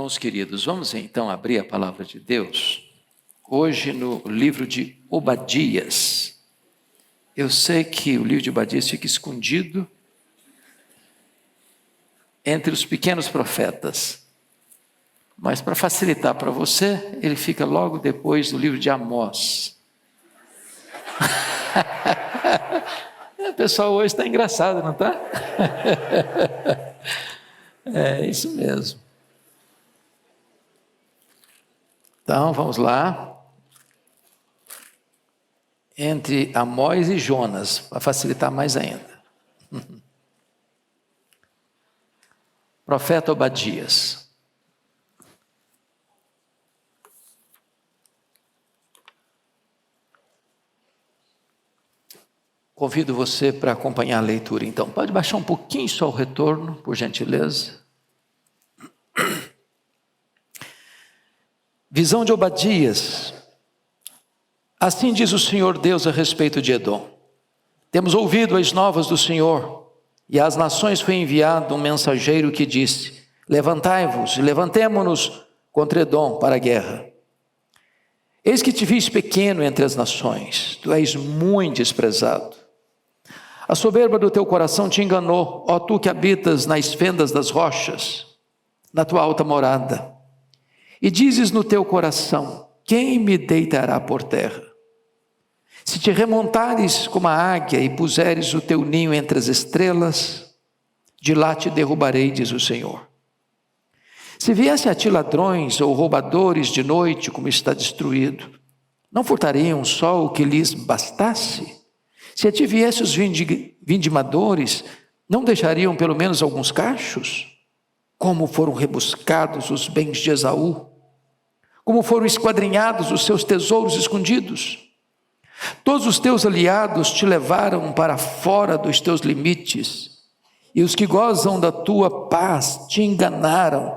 Irmãos queridos, vamos então abrir a palavra de Deus, hoje no livro de Obadias. Eu sei que o livro de Obadias fica escondido entre os pequenos profetas, mas para facilitar para você, ele fica logo depois do livro de Amós. O pessoal hoje está engraçado, não está? É isso mesmo. Então, vamos lá. Entre Amós e Jonas, para facilitar mais ainda. Profeta Obadias. Convido você para acompanhar a leitura, então. Pode baixar um pouquinho só o retorno, por gentileza. Visão de Obadias. Assim diz o Senhor Deus a respeito de Edom. Temos ouvido as novas do Senhor, e às nações foi enviado um mensageiro que disse: levantai-vos e levantemo-nos contra Edom para a guerra. Eis que te vis pequeno entre as nações, tu és muito desprezado. A soberba do teu coração te enganou, ó tu que habitas nas fendas das rochas, na tua alta morada. E dizes no teu coração: quem me deitará por terra? Se te remontares como a águia e puseres o teu ninho entre as estrelas, de lá te derrubarei, diz o Senhor. Se viessem a ti ladrões ou roubadores de noite, como está destruído, não furtariam só o que lhes bastasse? Se a ti viessem os vindimadores, não deixariam pelo menos alguns cachos? Como foram rebuscados os bens de Esaú, como foram esquadrinhados os seus tesouros escondidos. Todos os teus aliados te levaram para fora dos teus limites, e os que gozam da tua paz te enganaram,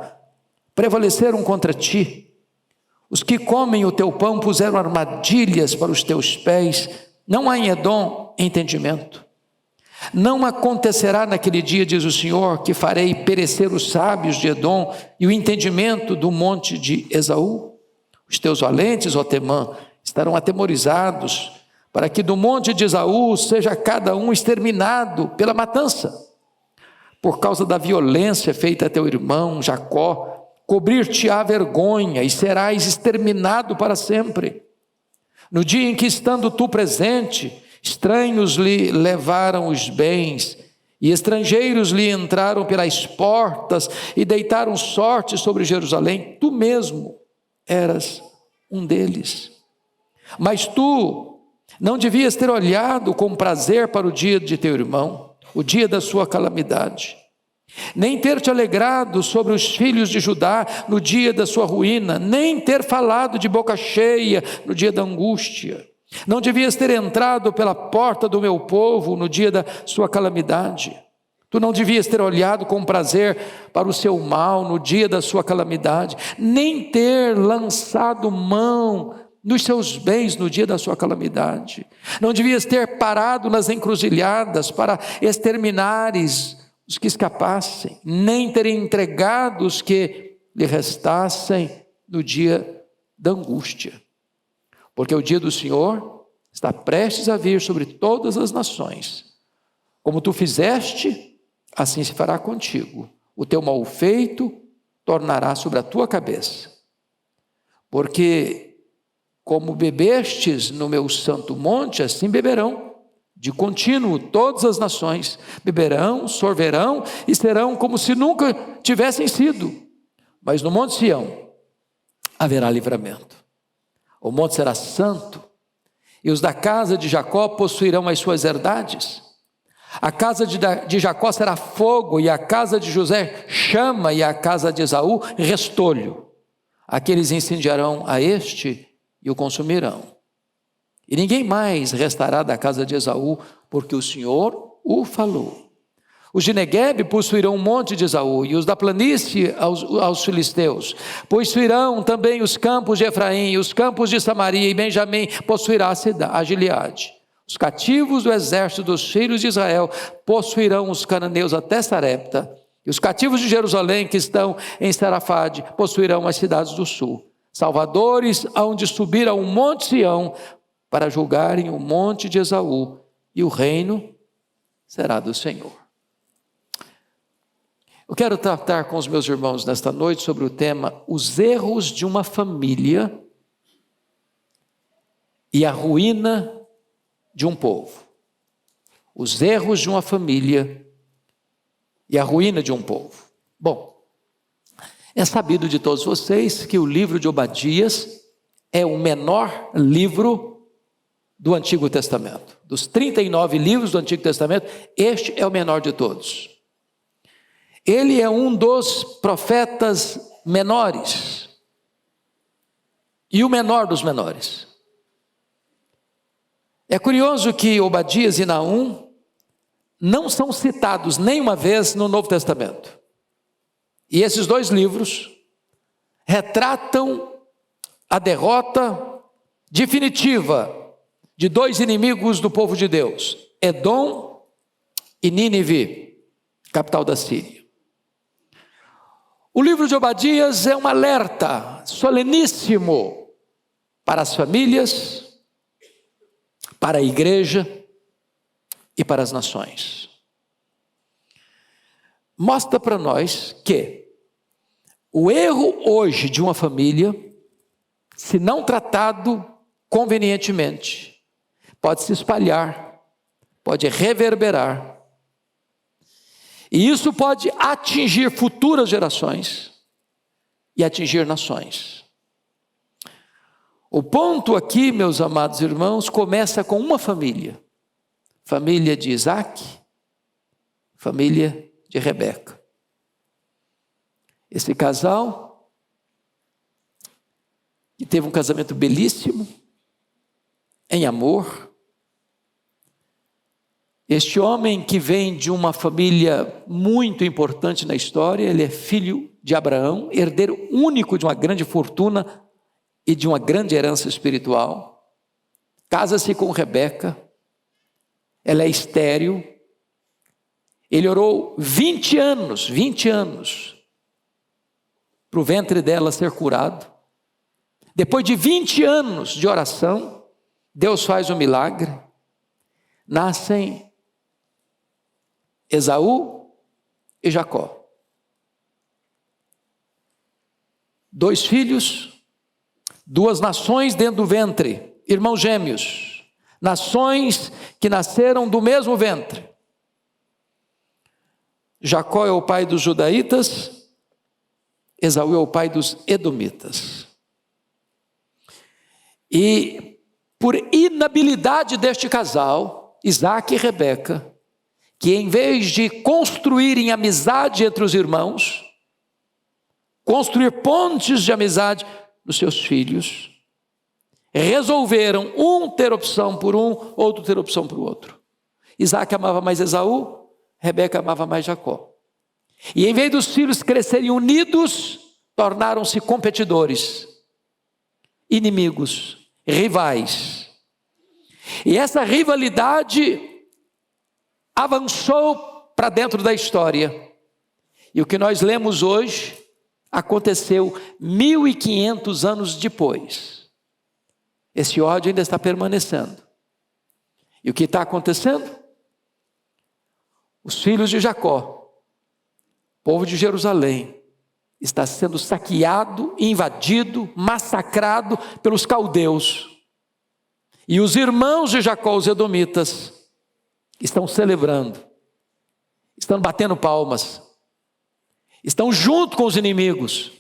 prevaleceram contra ti. Os que comem o teu pão puseram armadilhas para os teus pés. Não há em Edom entendimento. Não acontecerá naquele dia, diz o Senhor, que farei perecer os sábios de Edom e o entendimento do monte de Esaú. Os teus valentes, ó Temã, estarão atemorizados, para que do monte de Esaú seja cada um exterminado pela matança. Por causa da violência feita a teu irmão Jacó, cobrir-te-á vergonha e serás exterminado para sempre. No dia em que, estando tu presente, estranhos lhe levaram os bens, e estrangeiros lhe entraram pelas portas e deitaram sorte sobre Jerusalém, tu mesmo eras um deles. Mas tu não devias ter olhado com prazer para o dia de teu irmão, o dia da sua calamidade, nem ter te alegrado sobre os filhos de Judá no dia da sua ruína, nem ter falado de boca cheia no dia da angústia. Não devias ter entrado pela porta do meu povo no dia da sua calamidade. Tu não devias ter olhado com prazer para o seu mal no dia da sua calamidade, nem ter lançado mão nos seus bens no dia da sua calamidade. Não devias ter parado nas encruzilhadas para exterminares os que escapassem, nem ter entregado os que lhe restassem no dia da angústia. Porque o dia do Senhor está prestes a vir sobre todas as nações. Como tu fizeste, assim se fará contigo. O teu mal feito tornará sobre a tua cabeça. Porque como bebestes no meu santo monte, assim beberão. De contínuo todas as nações beberão, sorverão e serão como se nunca tivessem sido. Mas no monte Sião haverá livramento. O monte será santo, e os da casa de Jacó possuirão as suas herdades. A casa de Jacó será fogo, e a casa de José chama, e a casa de Esaú restolho. Aqueles incendiarão a este e o consumirão. E ninguém mais restará da casa de Esaú, porque o Senhor o falou. Os de Neguebe possuirão o monte de Esaú, e os da planície aos filisteus. Possuirão também os campos de Efraim, os campos de Samaria, e Benjamim possuirá a Gileade. Os cativos do exército dos filhos de Israel possuirão os cananeus até Sarepta, e E os cativos de Jerusalém que estão em Sarafade possuirão as cidades do sul. Salvadores hão de subir ao monte Sião para julgarem o monte de Esaú, e o reino será do Senhor. Eu quero tratar com os meus irmãos nesta noite sobre o tema os erros de uma família e a ruína de um povo. Os erros de uma família e a ruína de um povo. Bom, é sabido de todos vocês que o livro de Obadias é o menor livro do Antigo Testamento. Dos 39 livros do Antigo Testamento, este é o menor de todos. Ele é um dos profetas menores e o menor dos menores. É curioso que Obadias e Naum não são citados nenhuma vez no Novo Testamento. E esses dois livros retratam a derrota definitiva de dois inimigos do povo de Deus, Edom e Nínive, capital da Síria. O livro de Obadias é um alerta soleníssimo para as famílias, para a igreja e para as nações. Mostra para nós que o erro hoje de uma família, se não tratado convenientemente, pode se espalhar, pode reverberar, e isso pode atingir futuras gerações e atingir nações. O ponto aqui, meus amados irmãos, começa com uma família. Família de Isaac, família de Rebeca. Esse casal, que teve um casamento belíssimo, em amor. Este homem que vem de uma família muito importante na história, ele é filho de Abraão, herdeiro único de uma grande fortuna e de uma grande herança espiritual. Casa-se com Rebeca, ela é estéril. Ele orou 20 anos, para o ventre dela ser curado. Depois de 20 anos de oração, Deus faz um milagre. Nascem Esaú e Jacó. 2 filhos, 2 nações dentro do ventre, irmãos gêmeos, nações que nasceram do mesmo ventre. Jacó é o pai dos judaítas, Esaú é o pai dos edomitas. E por inabilidade deste casal, Isaac e Rebeca, que em vez de construírem amizade entre os irmãos, construir pontes de amizade nos seus filhos, resolveram um ter opção por um, outro ter opção por outro. Isaac amava mais Esaú, Rebeca amava mais Jacó. E em vez dos filhos crescerem unidos, tornaram-se competidores, inimigos, rivais. E essa rivalidade avançou para dentro da história. E o que nós lemos hoje aconteceu 1500 anos depois. Esse ódio ainda está permanecendo. E o que está acontecendo? Os filhos de Jacó, povo de Jerusalém, está sendo saqueado, invadido, massacrado pelos caldeus. E os irmãos de Jacó, os edomitas, estão celebrando, estão batendo palmas, estão junto com os inimigos,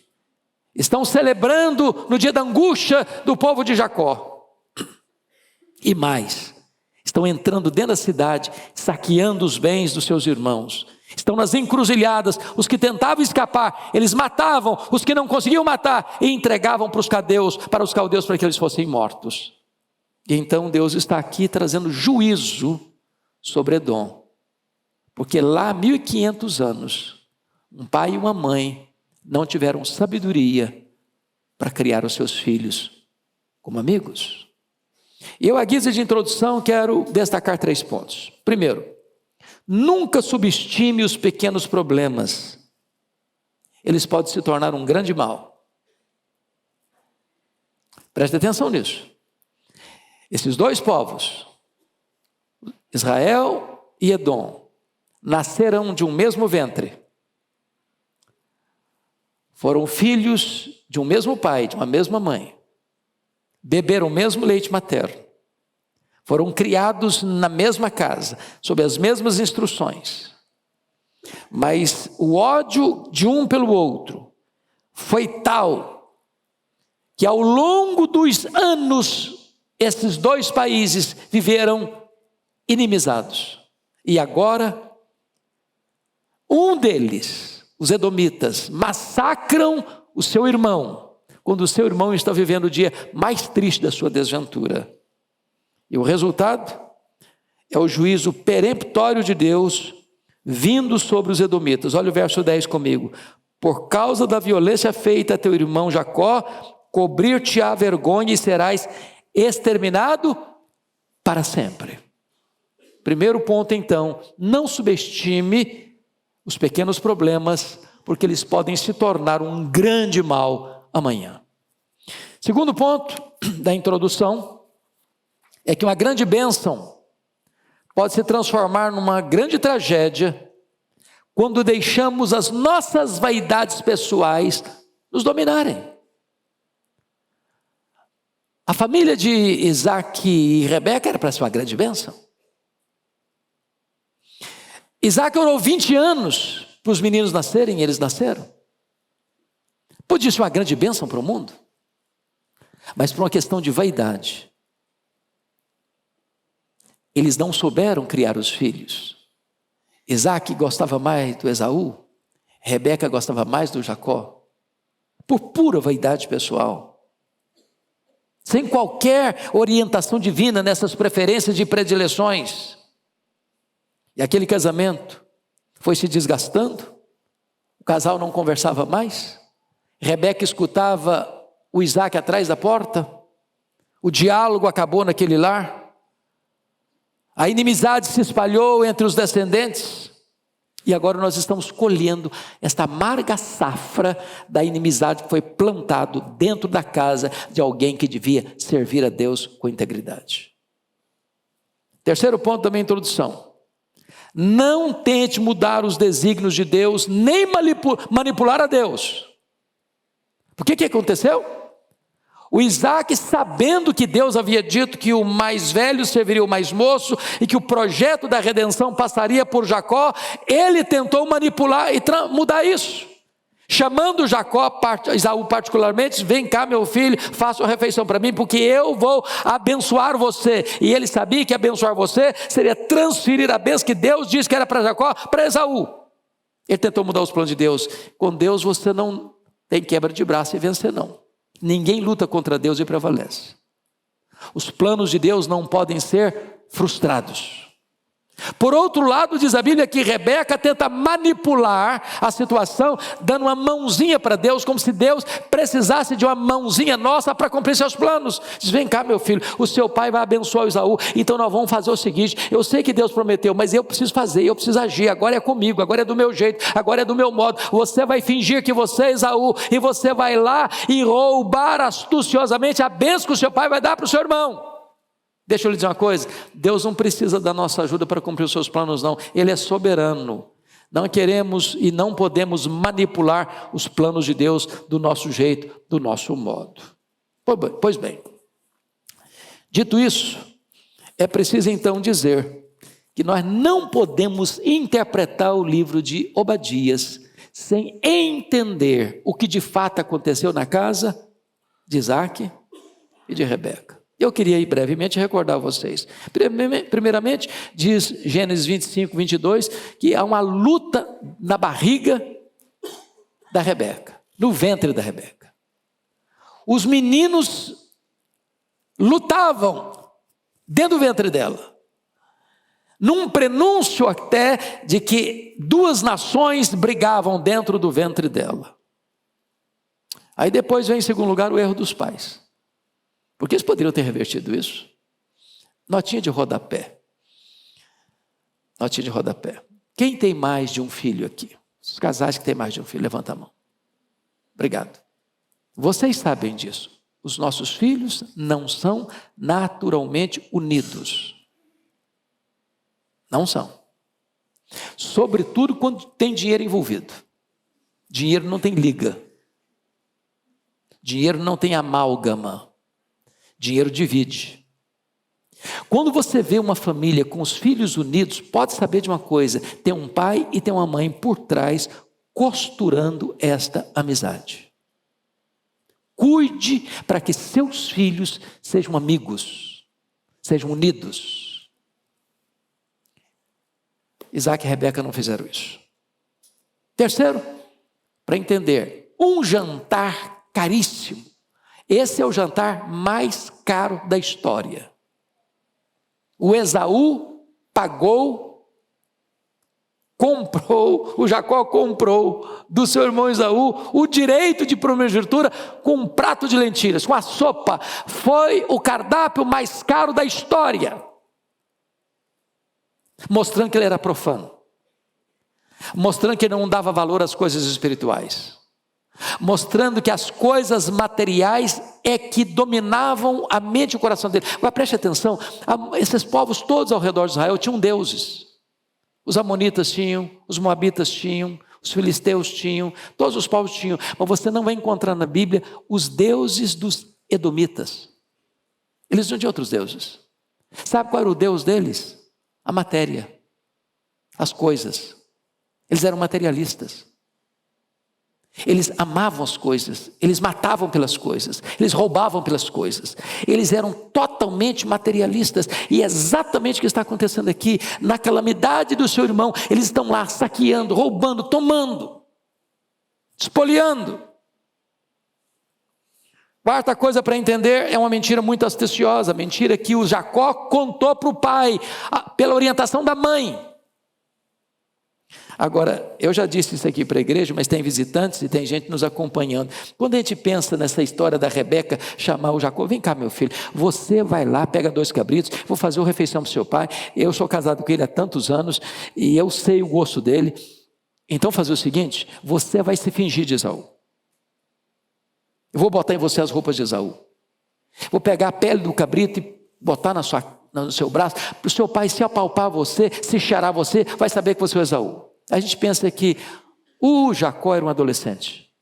estão celebrando no dia da angústia do povo de Jacó. E mais, estão entrando dentro da cidade, saqueando os bens dos seus irmãos. Estão nas encruzilhadas, os que tentavam escapar, eles matavam, os que não conseguiam matar, e entregavam para os caldeus para que eles fossem mortos. E então Deus está aqui trazendo juízo sobre Edom, porque lá há 1500 anos, um pai e uma mãe não tiveram sabedoria para criar os seus filhos como amigos. E eu, à guisa de introdução, quero destacar 3 pontos. Primeiro, nunca subestime os pequenos problemas eles podem se tornar um grande mal. Preste atenção nisso. Esses dois povos, Israel e Edom, nasceram de um mesmo ventre. Foram filhos de um mesmo pai, de uma mesma mãe. Beberam o mesmo leite materno. Foram criados na mesma casa, sob as mesmas instruções. Mas o ódio de um pelo outro foi tal que ao longo dos anos, esses dois países viveram inimizados. E agora, um deles, os edomitas, massacram o seu irmão, quando o seu irmão está vivendo o dia mais triste da sua desventura. E o resultado é o juízo peremptório de Deus vindo sobre os edomitas. Olha o verso 10 comigo. Por causa da violência feita a teu irmão Jacó, cobrir-te-á vergonha e serás exterminado para sempre. Primeiro ponto então, não subestime os pequenos problemas, porque eles podem se tornar um grande mal amanhã. Segundo ponto da introdução, é que uma grande bênção pode se transformar numa grande tragédia quando deixamos as nossas vaidades pessoais nos dominarem. A família de Isaac e Rebeca era para ser uma grande bênção. Isaac orou 20 anos para os meninos nascerem, e eles nasceram. Podia ser uma grande bênção para o mundo, mas por uma questão de vaidade, eles não souberam criar os filhos. Isaac gostava mais do Esaú, Rebeca gostava mais do Jacó, por pura vaidade pessoal, sem qualquer orientação divina nessas preferências e predileções. E aquele casamento foi se desgastando, o casal não conversava mais, Rebeca escutava o Isaac atrás da porta, o diálogo acabou naquele lar, a inimizade se espalhou entre os descendentes, e agora nós estamos colhendo esta amarga safra da inimizade que foi plantado dentro da casa de alguém que devia servir a Deus com integridade. Terceiro ponto da minha introdução. Não tente mudar os desígnios de Deus, nem manipular a Deus. Por que aconteceu? O Isaac, sabendo que Deus havia dito que o mais velho serviria o mais moço e que o projeto da redenção passaria por Jacó, ele tentou manipular e mudar isso. Chamando Jacó, Esaú particularmente, vem cá meu filho, faça uma refeição para mim, porque eu vou abençoar você. E ele sabia que abençoar você seria transferir a bênção que Deus disse que era para Jacó, para Esaú. Ele tentou mudar os planos de Deus. Com Deus você não tem quebra de braço e vencer não. Ninguém luta contra Deus e prevalece. Os planos de Deus não podem ser frustrados. Por outro lado, diz a Bíblia que Rebeca tenta manipular a situação, dando uma mãozinha para Deus, como se Deus precisasse de uma mãozinha nossa para cumprir seus planos. Diz, vem cá meu filho, o seu pai vai abençoar o Esaú, então nós vamos fazer o seguinte, eu sei que Deus prometeu, mas eu preciso fazer, eu preciso agir, agora é comigo, agora é do meu jeito, agora é do meu modo, você vai fingir que você é Esaú, e você vai lá e roubar astuciosamente a bênção que o seu pai vai dar para o seu irmão. Deixa eu lhe dizer uma coisa, Deus não precisa da nossa ajuda para cumprir os seus planos não, Ele é soberano. Não queremos e não podemos manipular os planos de Deus do nosso jeito, do nosso modo. Pois bem, dito isso, é preciso então dizer que nós não podemos interpretar o livro de Obadias sem entender o que de fato aconteceu na casa de Isaac e de Rebeca. Eu queria aí brevemente recordar vocês. Primeiramente, diz Gênesis 25, 22, que há uma luta na barriga da Rebeca, no ventre da Rebeca. Os meninos lutavam dentro do ventre dela, num prenúncio até de que duas nações brigavam dentro do ventre dela. Aí depois vem em segundo lugar o erro dos pais. Porque eles poderiam ter revertido isso. Notinha de rodapé. Notinha de rodapé. Quem tem mais de um filho aqui? Os casais que têm mais de um filho, levanta a mão. Obrigado. Vocês sabem disso. Os nossos filhos não são naturalmente unidos. Não são. Sobretudo quando tem dinheiro envolvido. Dinheiro não tem liga. Dinheiro não tem amálgama. Dinheiro divide. Quando você vê uma família com os filhos unidos, pode saber de uma coisa: tem um pai e tem uma mãe por trás costurando esta amizade. Cuide para que seus filhos sejam amigos, sejam unidos. Isaac e Rebeca não fizeram isso. Terceiro, para entender, um jantar caríssimo. Esse é o jantar mais caro da história. O Esaú o Jacó comprou do seu irmão Esaú o direito de primogenitura com um prato de lentilhas, com a sopa. Foi o cardápio mais caro da história. Mostrando que ele era profano. Mostrando que ele não dava valor às coisas espirituais. Mostrando que as coisas materiais é que dominavam a mente e o coração dele. Agora preste atenção, esses povos todos ao redor de Israel tinham deuses. Os amonitas tinham, os moabitas tinham, os filisteus tinham, todos os povos tinham. Mas você não vai encontrar na Bíblia os deuses dos edomitas. Eles não tinham outros deuses. Sabe qual era o deus deles? A matéria, as coisas. Eles eram materialistas. Eles amavam as coisas, eles matavam pelas coisas, eles roubavam pelas coisas, eles eram totalmente materialistas, e é exatamente o que está acontecendo aqui, na calamidade do seu irmão. Eles estão lá saqueando, roubando, tomando, espoliando. Quarta coisa para entender, é uma mentira muito astuciosa, mentira que o Jacó contou para o pai, pela orientação da mãe. Agora, eu já disse isso aqui para a igreja, mas tem visitantes e tem gente nos acompanhando. Quando a gente pensa nessa história da Rebeca chamar o Jacó: vem cá, meu filho, você vai lá, pega 2 cabritos, vou fazer uma refeição para o seu pai, eu sou casado com ele há tantos anos, e eu sei o gosto dele, então fazer o seguinte, você vai se fingir de Esaú. Eu vou botar em você as roupas de Esaú, vou pegar a pele do cabrito e botar no seu braço, para o seu pai se apalpar você, se cheirar você, vai saber que você é Esaú. A gente pensa que o Jacó era um adolescente.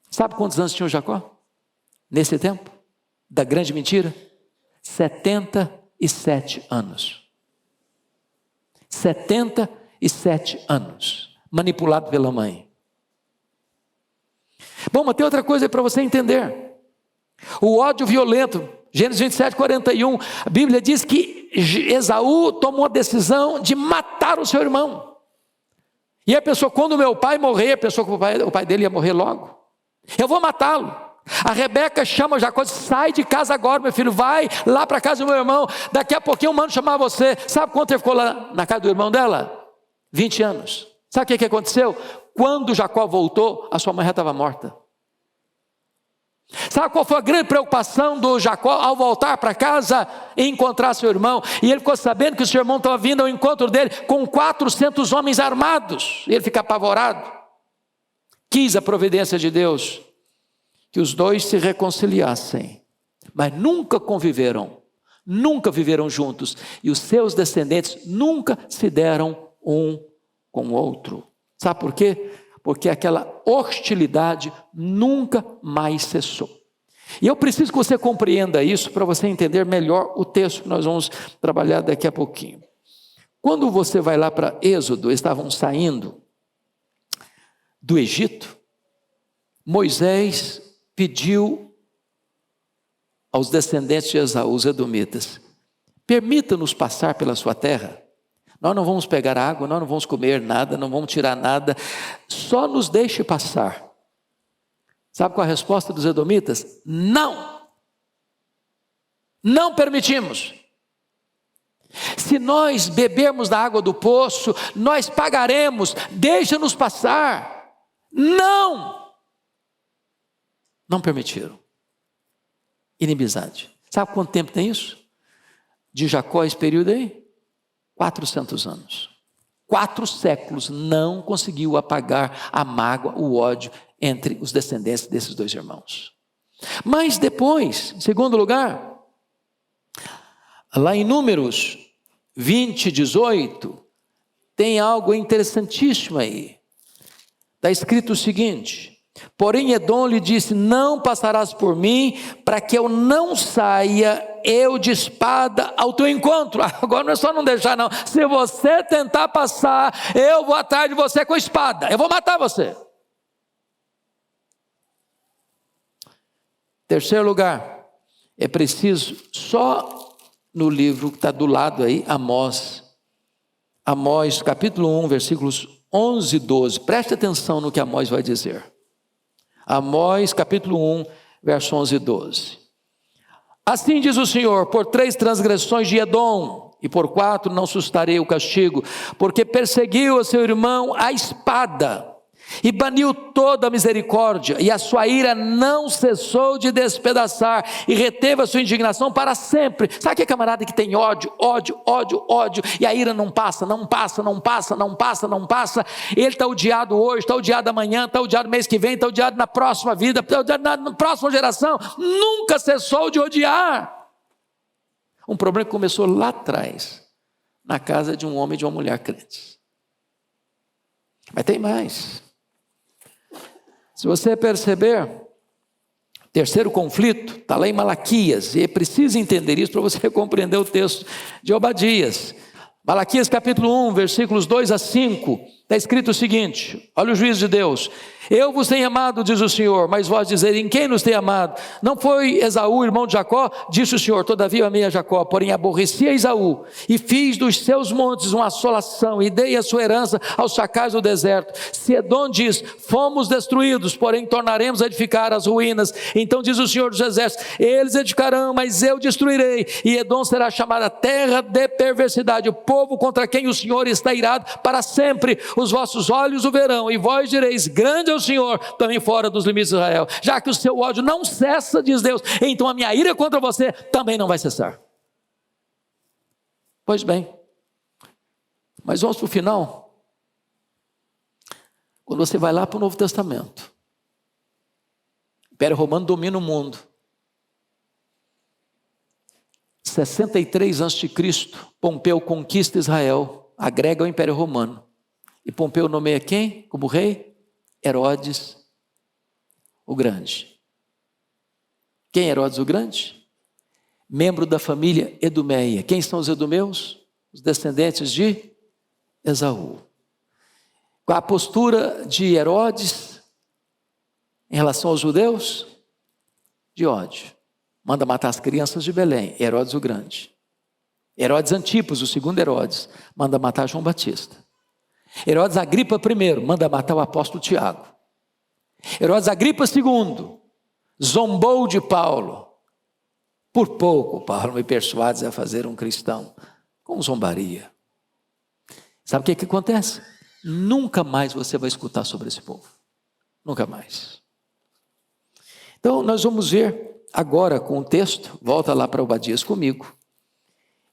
Sabe quantos anos tinha o Jacó? Nesse tempo, da grande mentira? 77 anos. 77 anos, manipulado pela mãe. Bom, mas tem outra coisa para você entender. O ódio violento, Gênesis 27, 41, a Bíblia diz que Esaú tomou a decisão de matar o seu irmão. E a pessoa, quando o meu pai morrer, pensou que o pai dele ia morrer logo. Eu vou matá-lo. A Rebeca chama Jacó, sai de casa agora, meu filho, vai lá para a casa do meu irmão, daqui a pouquinho eu mando chamar você. Sabe quanto ele ficou lá na casa do irmão dela? 20 anos. Sabe o que aconteceu? Quando Jacó voltou, a sua mãe já estava morta. Sabe qual foi a grande preocupação do Jacó ao voltar para casa e encontrar seu irmão? E ele ficou sabendo que o seu irmão estava vindo ao encontro dele com 400 homens armados. E ele fica apavorado. Quis a providência de Deus que os dois se reconciliassem, mas nunca conviveram, nunca viveram juntos, e os seus descendentes nunca se deram um com o outro. Sabe por quê? Porque aquela hostilidade nunca mais cessou. E eu preciso que você compreenda isso para você entender melhor o texto que nós vamos trabalhar daqui a pouquinho. Quando você vai lá para Êxodo, estavam saindo do Egito, Moisés pediu aos descendentes de Esaú, os edomitas: permita-nos passar pela sua terra. Nós não vamos pegar água, nós não vamos comer nada, não vamos tirar nada, só nos deixe passar. Sabe qual é a resposta dos edomitas? Não! Não permitimos. Se nós bebermos da água do poço, nós pagaremos, deixa-nos passar. Não! Não permitiram. Inimizade. Sabe quanto tempo tem isso? De Jacó esse período aí? 400 anos. 4 séculos não conseguiu apagar a mágoa, o ódio entre os descendentes desses 2 irmãos. Mas depois, em segundo lugar, lá em Números 20, 18, tem algo interessantíssimo aí. Está escrito o seguinte: porém Edom lhe disse, não passarás por mim, para que eu não saia eu de espada ao teu encontro. Agora não é só não deixar não, se você tentar passar, eu vou atrás de você com espada, eu vou matar você. Terceiro lugar, é preciso, só no livro que está do lado aí, Amós capítulo 1, versículos 11 e 12, preste atenção no que Amós vai dizer. Amós capítulo 1, verso 11 e 12. Assim diz o Senhor, por 3 transgressões de Edom, e por 4 não sustarei o castigo, porque perseguiu a seu irmão a espada, e baniu toda a misericórdia, e a sua ira não cessou de despedaçar, e reteve a sua indignação para sempre. Sabe aquele camarada que tem ódio, e a ira não passa, ele está odiado hoje, está odiado amanhã, está odiado mês que vem, está odiado na próxima vida, está odiado na próxima geração, nunca cessou de odiar. Um problema que começou lá atrás, na casa de um homem e de uma mulher crentes. Mas tem mais. Se você perceber, terceiro conflito, está lá em Malaquias, e é preciso entender isso para você compreender o texto de Obadias. Malaquias capítulo 1, versículos 2 a 5, está escrito o seguinte, olha o juízo de Deus: eu vos tenho amado, diz o Senhor, mas vós dizeis, em quem nos tem amado? Não foi Esaú, irmão de Jacó? Disse o Senhor, todavia amei a Jacó, porém aborreci a Esaú, e fiz dos seus montes uma assolação, e dei a sua herança aos chacais do deserto. Se Edom diz, fomos destruídos, porém tornaremos a edificar as ruínas, então diz o Senhor dos exércitos, eles edificarão, mas eu destruirei, e Edom será chamada terra de perversidade, o povo contra quem o Senhor está irado para sempre. Os vossos olhos o verão, e vós direis, grande é o Senhor, também fora dos limites de Israel. Já que o seu ódio não cessa, diz Deus, então a minha ira contra você também não vai cessar. Pois bem, mas vamos para o final. Quando você vai lá para o Novo Testamento, o Império Romano domina o mundo. 63 a.C., Pompeu conquista Israel, agrega o Império Romano. E Pompeu nomeia quem como rei? Herodes o Grande. Quem é Herodes o Grande? Membro da família Edomeia. Quem são os edomeus? Os descendentes de Esaú. Qual a postura de Herodes em relação aos judeus? De ódio. Manda matar as crianças de Belém, Herodes o Grande. Herodes Antipas, o segundo Herodes, manda matar João Batista. Herodes Agripa I manda matar o apóstolo Tiago. Herodes Agripa II zombou de Paulo. Por pouco Paulo me persuades a fazer um cristão com zombaria. Sabe o que acontece? Nunca mais você vai escutar sobre esse povo. Nunca mais. Então nós vamos ver agora com o texto, volta lá para Obadias comigo,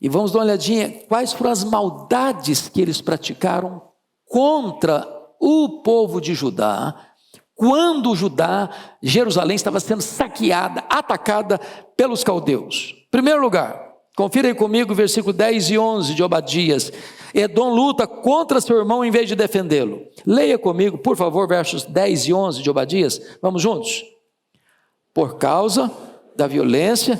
e vamos dar uma olhadinha quais foram as maldades que eles praticaram contra o povo de Judá, quando Jerusalém estava sendo saqueada, atacada pelos caldeus. Em primeiro lugar, confira aí comigo o versículo 10 e 11 de Obadias. Edom luta contra seu irmão em vez de defendê-lo. Leia comigo, por favor, versos 10 e 11 de Obadias. Vamos juntos? Por causa da violência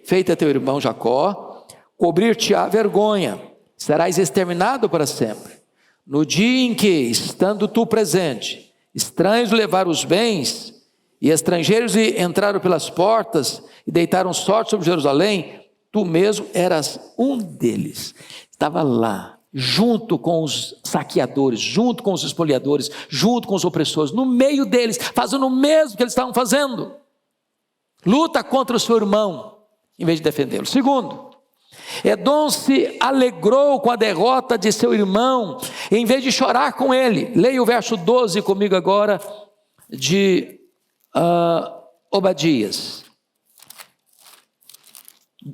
feita a teu irmão Jacó, cobrir-te-á vergonha, serás exterminado para sempre. No dia em que, estando tu presente, estranhos levaram os bens, e estrangeiros entraram pelas portas, e deitaram sorte sobre Jerusalém, tu mesmo eras um deles. Estava lá, junto com os saqueadores, junto com os espoliadores, junto com os opressores, no meio deles, fazendo o mesmo que eles estavam fazendo. Luta contra o seu irmão, em vez de defendê-lo. Segundo, Edom se alegrou com a derrota de seu irmão, em vez de chorar com ele. Leia o verso 12 comigo agora, de Obadias.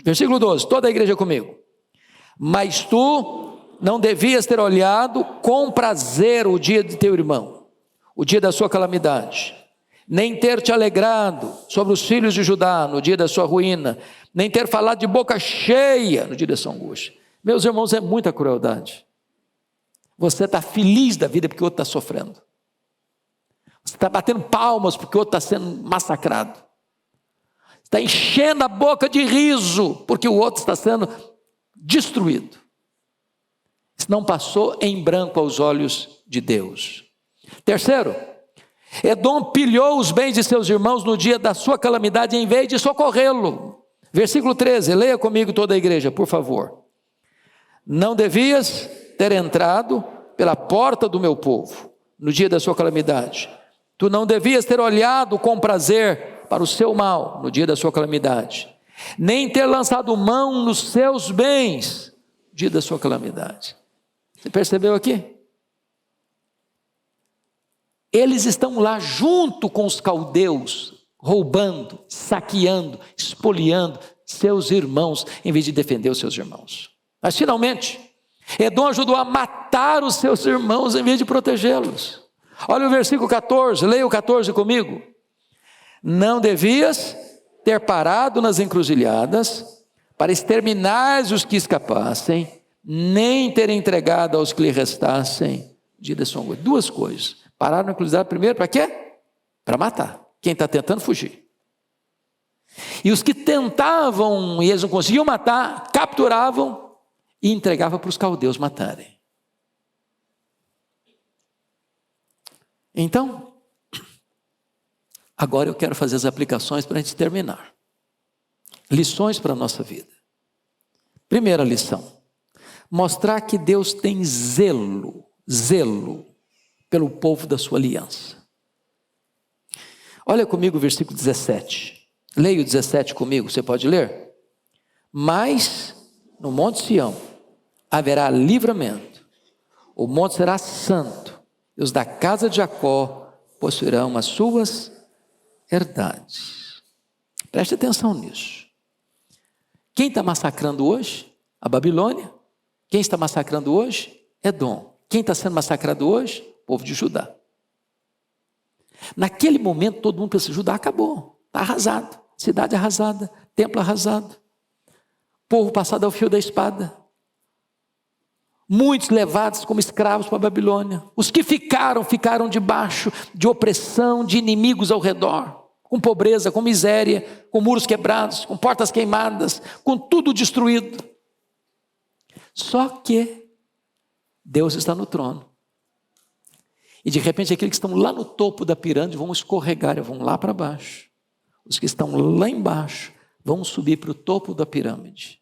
Versículo 12, toda a igreja comigo. Mas tu não devias ter olhado com prazer o dia de teu irmão, o dia da sua calamidade, nem ter te alegrado sobre os filhos de Judá no dia da sua ruína, nem ter falado de boca cheia no dia da sua angústia. Meus irmãos, é muita crueldade. Você está feliz da vida porque o outro está sofrendo. Você está batendo palmas porque o outro está sendo massacrado. Está enchendo a boca de riso porque o outro está sendo destruído. Isso não passou em branco aos olhos de Deus. Terceiro, Edom pilhou os bens de seus irmãos no dia da sua calamidade em vez de socorrê-lo. Versículo 13, leia comigo toda a igreja, por favor. Não devias ter entrado pela porta do meu povo no dia da sua calamidade. Tu não devias ter olhado com prazer para o seu mal no dia da sua calamidade, nem ter lançado mão nos seus bens no dia da sua calamidade. Você percebeu aqui? Eles estão lá junto com os caldeus, roubando, saqueando, espoliando seus irmãos, em vez de defender os seus irmãos. Mas finalmente, Edom ajudou a matar os seus irmãos em vez de protegê-los. Olha o versículo 14, leia o 14 comigo. Não devias ter parado nas encruzilhadas para exterminar os que escapassem, nem ter entregado aos que lhe restassem dia da sua angústia. Duas coisas. Pararam na encruzilhada primeiro para quê? Para matar quem está tentando fugir. E os que tentavam e eles não conseguiam matar, capturavam e entregavam para os caldeus matarem. Então, agora eu quero fazer as aplicações para a gente terminar. Lições para a nossa vida. Primeira lição. Mostrar que Deus tem zelo pelo povo da sua aliança. Olha comigo o versículo 17. Leia o 17 comigo, você pode ler? Mas no monte Sião haverá livramento, o monte será santo, e os da casa de Jacó possuirão as suas herdades. Preste atenção nisso. Quem está massacrando hoje? A Babilônia. Quem está massacrando hoje? Edom. Quem está sendo massacrado hoje? O povo de Judá. Naquele momento todo mundo pensa, Judá acabou, está arrasado, cidade arrasada, templo arrasado, povo passado ao fio da espada, muitos levados como escravos para a Babilônia. Os que ficaram debaixo de opressão, de inimigos ao redor, com pobreza, com miséria, com muros quebrados, com portas queimadas, com tudo destruído. Só que Deus está no trono. E de repente aqueles que estão lá no topo da pirâmide vão escorregar, vão lá para baixo. Os que estão lá embaixo vão subir para o topo da pirâmide.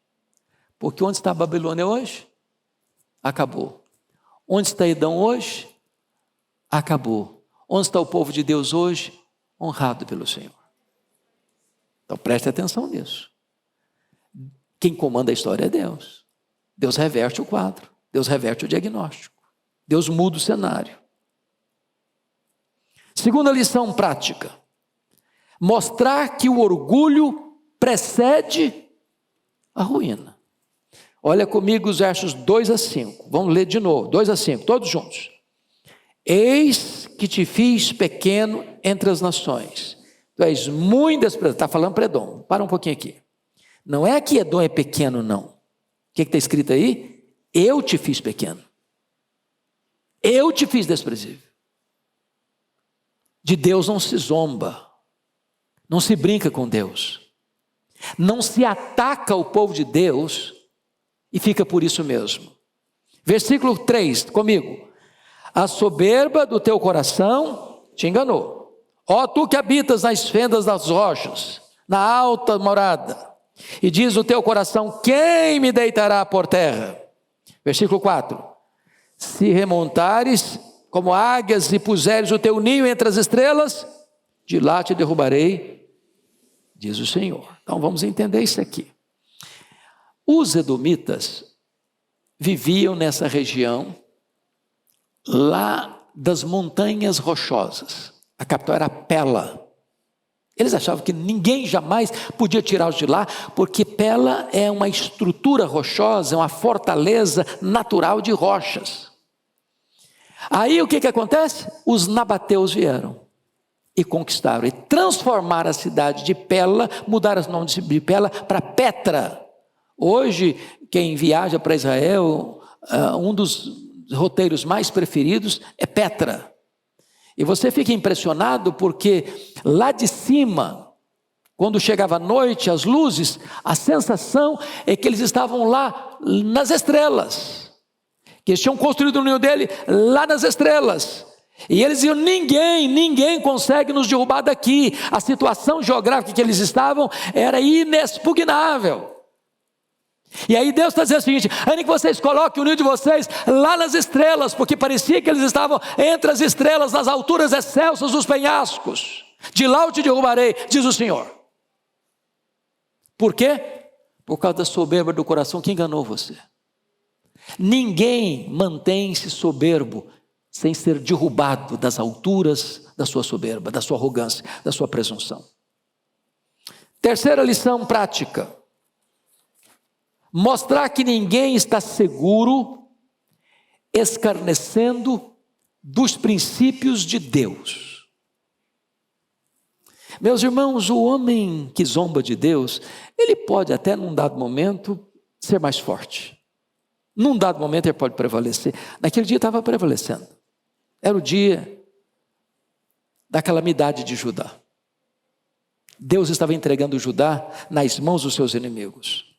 Porque onde está a Babilônia hoje? Acabou. Onde está Edom hoje? Acabou. Onde está o povo de Deus hoje? Honrado pelo Senhor. Então preste atenção nisso. Quem comanda a história é Deus. Deus reverte o quadro. Deus reverte o diagnóstico. Deus muda o cenário. Segunda lição prática. Mostrar que o orgulho precede a ruína. Olha comigo os versos 2 a 5. Vamos ler de novo, 2 a 5, todos juntos. Eis que te fiz pequeno entre as nações. Tu és muito desprezado. Está falando para Edom. Para um pouquinho aqui. Não é que Edom é pequeno, não. O que está escrito aí? Eu te fiz pequeno. Eu te fiz desprezível. De Deus não se zomba. Não se brinca com Deus. Não se ataca o povo de Deus e fica por isso mesmo. Versículo 3, comigo. A soberba do teu coração te enganou. Ó tu que habitas nas fendas das rochas, na alta morada, e diz o teu coração, quem me deitará por terra? Versículo 4. Se remontares como águias e puseres o teu ninho entre as estrelas, de lá te derrubarei, diz o Senhor. Então vamos entender isso aqui. Os edomitas viviam nessa região, lá das montanhas rochosas. A capital era Pela. Eles achavam que ninguém jamais podia tirá-los de lá, porque Pela é uma estrutura rochosa, é uma fortaleza natural de rochas. Aí o que acontece? Os nabateus vieram e conquistaram, e transformaram a cidade de Pela, mudaram o nome de Pela para Petra. Hoje, quem viaja para Israel, um dos roteiros mais preferidos é Petra. E você fica impressionado porque lá de cima, quando chegava a noite, as luzes, a sensação é que eles estavam lá nas estrelas. Que eles tinham construído o ninho dele lá nas estrelas. E eles diziam, ninguém consegue nos derrubar daqui. A situação geográfica que eles estavam era inexpugnável. E aí Deus está dizendo o seguinte: ainda que vocês coloquem o ninho de vocês lá nas estrelas, porque parecia que eles estavam entre as estrelas, nas alturas excelsas dos penhascos, de lá eu te derrubarei, diz o Senhor. Por quê? Por causa da soberba do coração que enganou você. Ninguém mantém-se soberbo sem ser derrubado das alturas da sua soberba, da sua arrogância, da sua presunção. Terceira lição prática: mostrar que ninguém está seguro, escarnecendo dos princípios de Deus. Meus irmãos, o homem que zomba de Deus, ele pode até num dado momento ser mais forte. Num dado momento ele pode prevalecer. Naquele dia estava prevalecendo. Era o dia da calamidade de Judá. Deus estava entregando Judá nas mãos dos seus inimigos.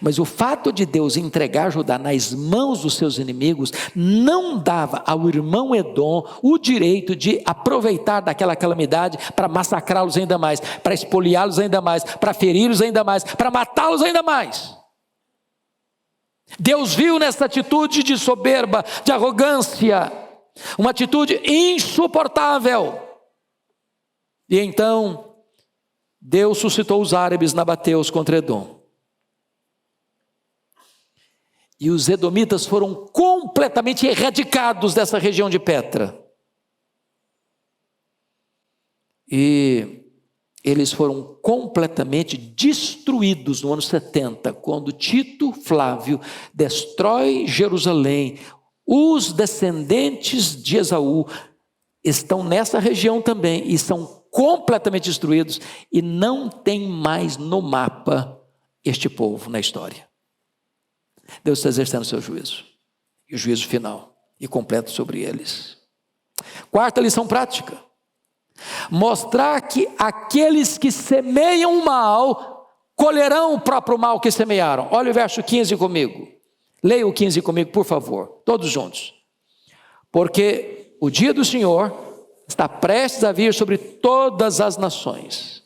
Mas o fato de Deus entregar Judá nas mãos dos seus inimigos não dava ao irmão Edom o direito de aproveitar daquela calamidade para massacrá-los ainda mais, para espoliá-los ainda mais, para feri-los ainda mais, para matá-los ainda mais. Deus viu nessa atitude de soberba, de arrogância, uma atitude insuportável. E então Deus suscitou os árabes nabateus contra Edom. E os edomitas foram completamente erradicados dessa região de Petra. E eles foram completamente destruídos no ano 70, quando Tito Flávio destrói Jerusalém. Os descendentes de Esaú estão nessa região também e são completamente destruídos, e não tem mais no mapa este povo na história. Deus está exercendo o seu juízo, e o juízo final e completo sobre eles. Quarta lição prática: mostrar que aqueles que semeiam o mal colherão o próprio mal que semearam. Olha o verso 15 comigo. Leia o 15 comigo, por favor, todos juntos. Porque o dia do Senhor está prestes a vir sobre todas as nações.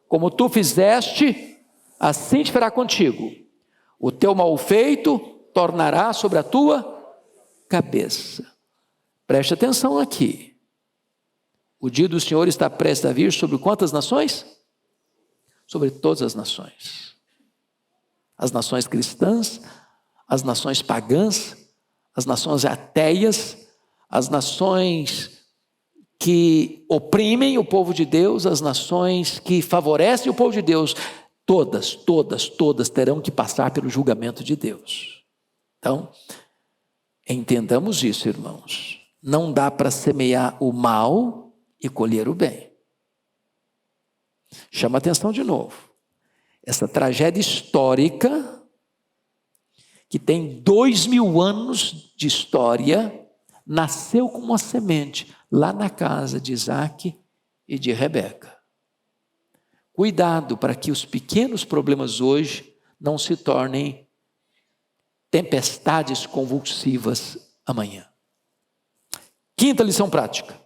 Como tu fizeste, assim te fará contigo. O teu mal feito tornará sobre a tua cabeça. Preste atenção aqui. O dia do Senhor está prestes a vir sobre quantas nações? Sobre todas as nações. As nações cristãs, as nações pagãs, as nações ateias, as nações que oprimem o povo de Deus, as nações que favorecem o povo de Deus. Todas terão que passar pelo julgamento de Deus. Então, entendamos isso, irmãos. Não dá para semear o mal e colher o bem. Chama atenção de novo. Essa tragédia histórica, que tem 2000 anos de história, nasceu como uma semente lá na casa de Isaac e de Rebeca. Cuidado para que os pequenos problemas hoje não se tornem tempestades convulsivas amanhã. Quinta lição prática: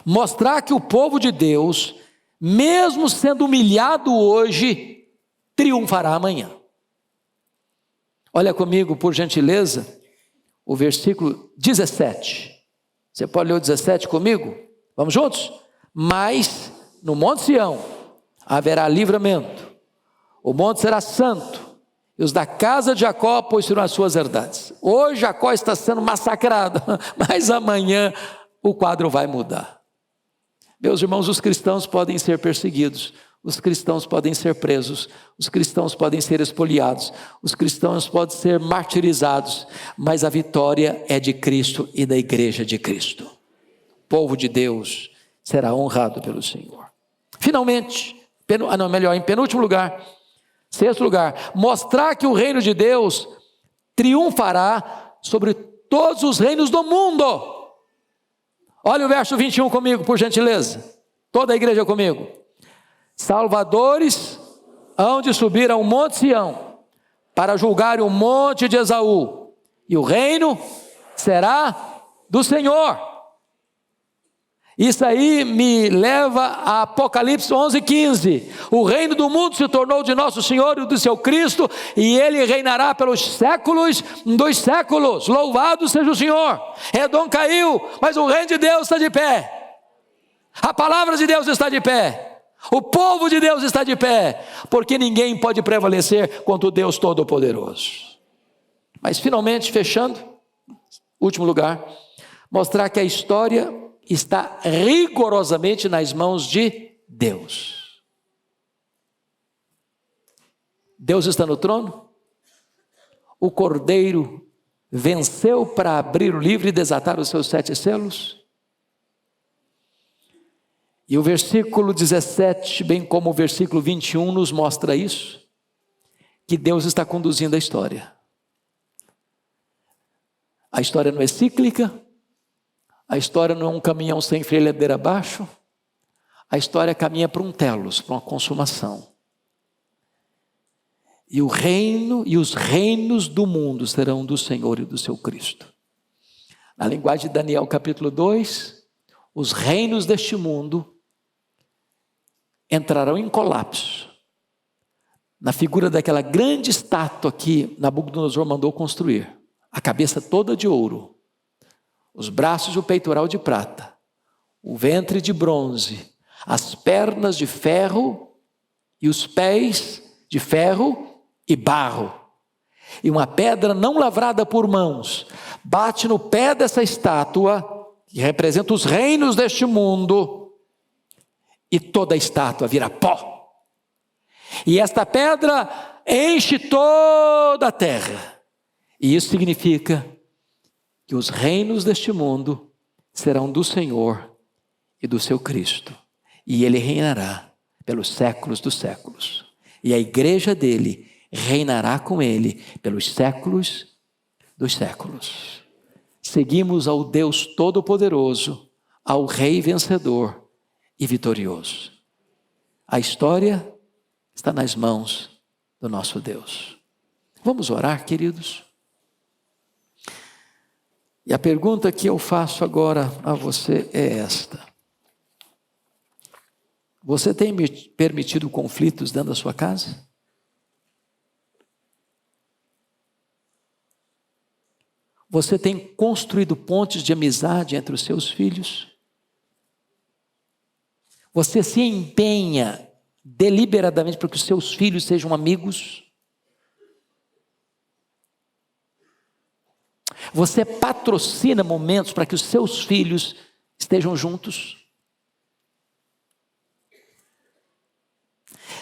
mostrar que o povo de Deus, mesmo sendo humilhado hoje, triunfará amanhã. Olha comigo, por gentileza, o versículo 17. Você pode ler o 17 comigo? Vamos juntos? Mas no Monte Sião haverá livramento, o monte será santo, e os da casa de Jacó possuirão as suas herdades. Hoje Jacó está sendo massacrado, mas amanhã o quadro vai mudar. Meus irmãos, os cristãos podem ser perseguidos, os cristãos podem ser presos, os cristãos podem ser expoliados, os cristãos podem ser martirizados, mas a vitória é de Cristo e da igreja de Cristo. O povo de Deus será honrado pelo Senhor. Finalmente, em penúltimo lugar, sexto lugar, mostrar que o reino de Deus triunfará sobre todos os reinos do mundo. Olha o verso 21 comigo, por gentileza. Toda a igreja comigo. Salvadores hão de subir ao monte Sião, para julgar o monte de Esaú, e o reino será do Senhor. Isso aí me leva a Apocalipse 11:15. O reino do mundo se tornou de nosso Senhor e do seu Cristo, e ele reinará pelos séculos dos séculos. Louvado seja o Senhor. Edom caiu, mas o reino de Deus está de pé. A palavra de Deus está de pé. O povo de Deus está de pé, porque ninguém pode prevalecer contra o Deus Todo-Poderoso. Mas finalmente, fechando, último lugar, mostrar que a história está rigorosamente nas mãos de Deus. Deus está no trono. O Cordeiro venceu para abrir o livro e desatar os seus 7 selos. E o versículo 17, bem como o versículo 21, nos mostra isso, que Deus está conduzindo a história. A história não é cíclica. A história não é um caminhão sem freio ladeira abaixo. A história caminha para um telos, para uma consumação. E o reino e os reinos do mundo serão do Senhor e do seu Cristo. Na linguagem de Daniel capítulo 2, os reinos deste mundo entrarão em colapso. Na figura daquela grande estátua que Nabucodonosor mandou construir. A cabeça toda de ouro. Os braços e o peitoral de prata, o ventre de bronze, as pernas de ferro e os pés de ferro e barro. E uma pedra não lavrada por mãos bate no pé dessa estátua, que representa os reinos deste mundo, e toda a estátua vira pó. E esta pedra enche toda a terra. E isso significa que os reinos deste mundo serão do Senhor e do seu Cristo. E ele reinará pelos séculos dos séculos. E a igreja dele reinará com ele pelos séculos dos séculos. Seguimos ao Deus Todo-Poderoso, ao Rei vencedor e vitorioso. A história está nas mãos do nosso Deus. Vamos orar, queridos? E a pergunta que eu faço agora a você é esta: você tem permitido conflitos dentro da sua casa? Você tem construído pontes de amizade entre os seus filhos? Você se empenha deliberadamente para que os seus filhos sejam amigos? Você patrocina momentos para que os seus filhos estejam juntos?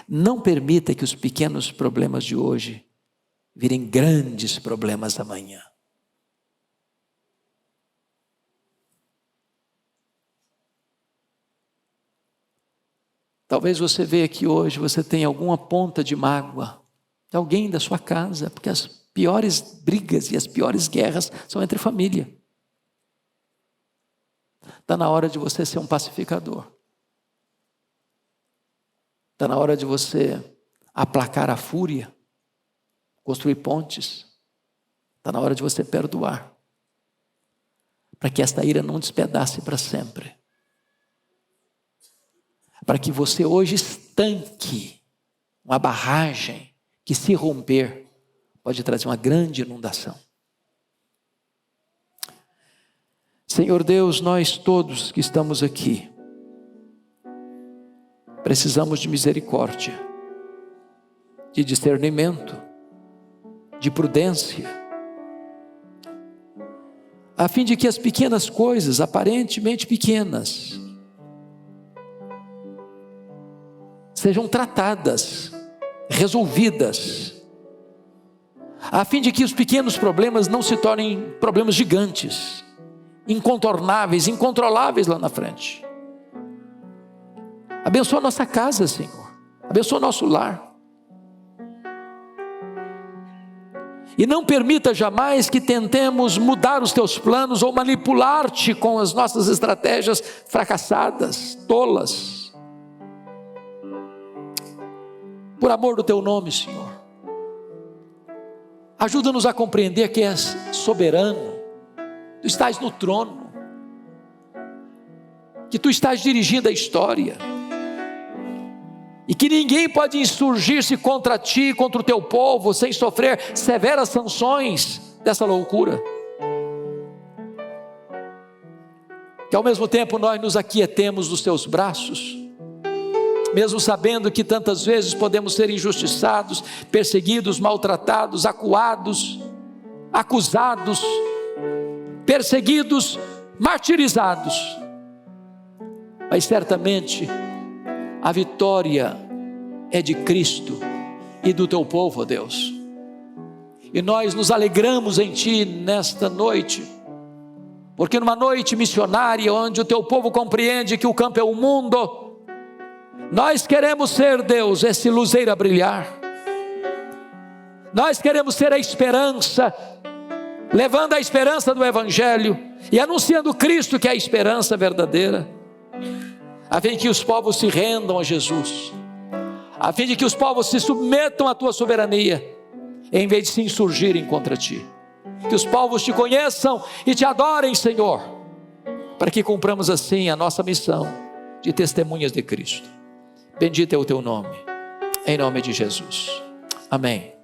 Não permita que os pequenos problemas de hoje virem grandes problemas amanhã. Talvez você veja aqui hoje, você tenha alguma ponta de mágoa de alguém da sua casa, porque as piores brigas e as piores guerras são entre família. Está na hora de você ser um pacificador. Está na hora de você aplacar a fúria, construir pontes. Está na hora de você perdoar, para que esta ira não despedace para sempre. Para que você hoje estanque uma barragem que, se romper, pode trazer uma grande inundação. Senhor Deus, nós todos que estamos aqui precisamos de misericórdia, de discernimento, de prudência, a fim de que as pequenas coisas, aparentemente pequenas, sejam tratadas, resolvidas, a fim de que os pequenos problemas não se tornem problemas gigantes, incontornáveis, incontroláveis lá na frente. Abençoa a nossa casa, Senhor. Abençoa o nosso lar. E não permita jamais que tentemos mudar os teus planos ou manipular-te com as nossas estratégias fracassadas, tolas. Por amor do teu nome, Senhor, ajuda-nos a compreender que és soberano, tu estás no trono, que tu estás dirigindo a história, e que ninguém pode insurgir-se contra ti, contra o teu povo, sem sofrer severas sanções dessa loucura. Que ao mesmo tempo nós nos aquietemos nos teus braços, mesmo sabendo que tantas vezes podemos ser injustiçados, perseguidos, maltratados, acuados, acusados, perseguidos, martirizados, mas certamente a vitória é de Cristo e do teu povo, ó Deus. E nós nos alegramos em Ti nesta noite, porque numa noite missionária, onde o teu povo compreende que o campo é o mundo, nós queremos ser, Deus, esse luzeiro a brilhar. Nós queremos ser a esperança, levando a esperança do Evangelho e anunciando Cristo, que é a esperança verdadeira, a fim de que os povos se rendam a Jesus, a fim de que os povos se submetam à tua soberania, em vez de se insurgirem contra ti. Que os povos te conheçam e te adorem, Senhor, para que cumpramos assim a nossa missão de testemunhas de Cristo. Bendito é o teu nome, em nome de Jesus. Amém.